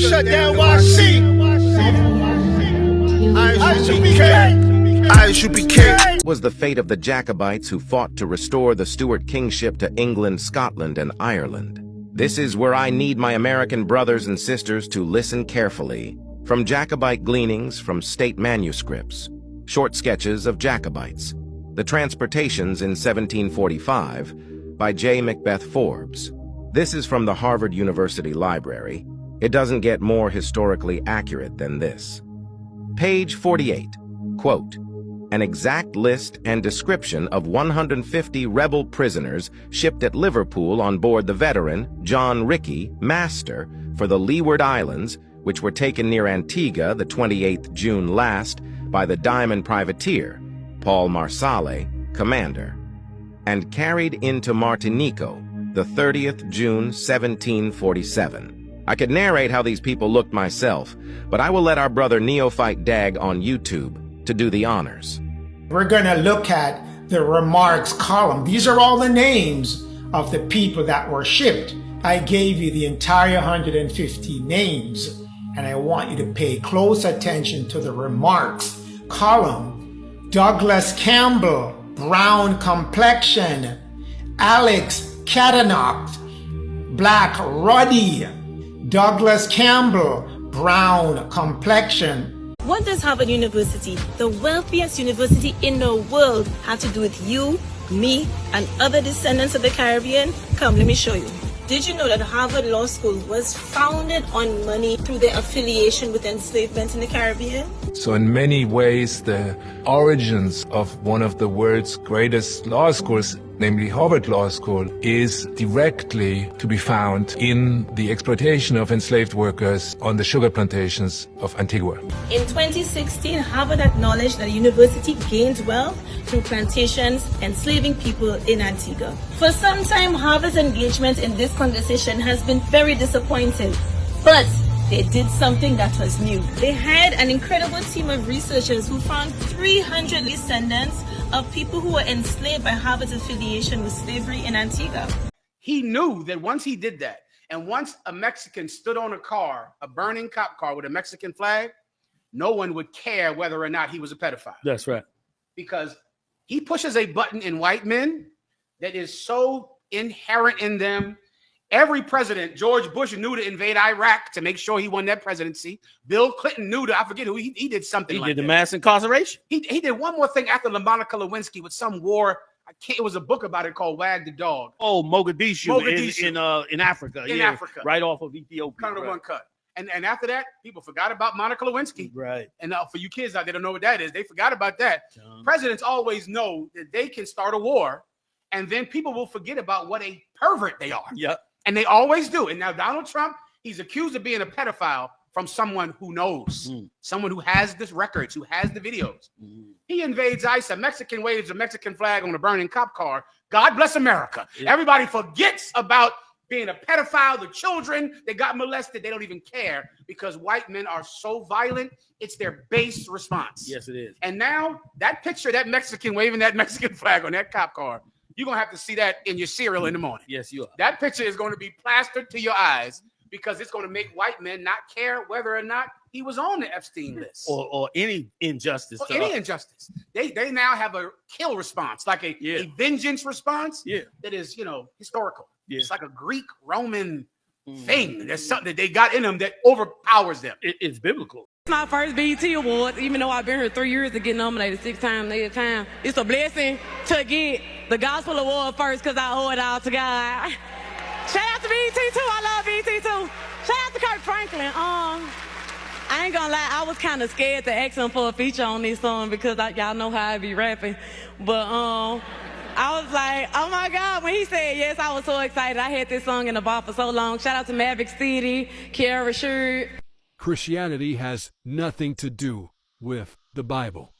shut down YC. I should be king. Was the fate of the Jacobites who fought to restore the Stuart kingship to England, Scotland, and Ireland. This is where I need my American brothers and sisters to listen carefully. From Jacobite gleanings from state manuscripts, short sketches of Jacobites, the Transportations in 1745 by J. Macbeth Forbes. This is from the Harvard University Library. It doesn't get more historically accurate than this. Page 48, quote, an exact list and description of 150 rebel prisoners shipped at Liverpool on board the veteran John Rickey, master, for the Leeward Islands, which were taken near Antigua the 28th June last by the diamond privateer, Paul Marsale, commander, and carried into Martinico the 30th June 1747. I could narrate how these people looked myself, but I will let our brother Neophyte Dag on YouTube to do the honors. We're going to look at the remarks column. These are all the names of the people that were shipped. I gave you the entire 150 names, and I want you to pay close attention to the remarks column. Douglas Campbell, brown complexion. Alex Cadenoch, black ruddy. Douglas Campbell, brown complexion. What does Harvard University, the wealthiest university in the world, have to do with you, me, and other descendants of the Caribbean? Come, let me show you. Did you know that Harvard Law School was founded on money through their affiliation with enslavement in the Caribbean? So in many ways, the origins of one of the world's greatest law schools, namely Harvard Law School, is directly to be found in the exploitation of enslaved workers on the sugar plantations of Antigua. In 2016, Harvard acknowledged that the university gained wealth through plantations enslaving people in Antigua. For some time, Harvard's engagement in this conversation has been very disappointing, but they did something that was new. They hired an incredible team of researchers who found 300 descendants of people who were enslaved by Harvard's affiliation with slavery in Antigua. He knew that once he did that, and once a Mexican stood on a car, a burning cop car with a Mexican flag, no one would care whether or not he was a pedophile. That's right. Because he pushes a button in white men that is so inherent in them. Every president, George Bush knew to invade Iraq to make sure he won that presidency. Bill Clinton knew to, I forget who, he did something like that. He did the mass incarceration. He did one more thing after Monica Lewinsky with some war. It was a book about it called Wag the Dog. Oh, Mogadishu. In Africa. In Africa. Right off of Ethiopia. Kind of one cut. And after that, people forgot about Monica Lewinsky. Right. And for you kids out there don't know what that is, they forgot about that. Presidents always know that they can start a war, and then people will forget about what a pervert they are. Yep. And they always do. And now Donald Trump, he's accused of being a pedophile from someone who knows, someone who has this records, who has the videos. He invades ICE, a Mexican waves a Mexican flag on a burning cop car. God bless America. Yeah. Everybody forgets about being a pedophile, the children, they got molested. They don't even care because white men are so violent. It's their base response. Yes, it is. And now that picture, that Mexican waving that Mexican flag on that cop car, you're going to have to see that in your cereal in the morning. Yes, you are. That picture is going to be plastered to your eyes because it's going to make white men not care whether or not he was on the Epstein list. Or any injustice. Or any injustice. They now have a kill response, like a vengeance response that is, historical. Yeah. It's like a Greek, Roman thing. There's something that they got in them that overpowers them. It's biblical. My first BET Awards, even though I've been here 3 years to get nominated 6 times, 8 times. It's a blessing to get the Gospel Award first because I owe it all to God. Shout out to BET too. I love BET too. Shout out to Kirk Franklin. I ain't gonna lie, I was kind of scared to ask him for a feature on this song because y'all know how I be rapping. But I was like, oh my God, when he said yes, I was so excited. I had this song in the bar for so long. Shout out to Maverick City, Kiara Sherd. Christianity has nothing to do with the Bible.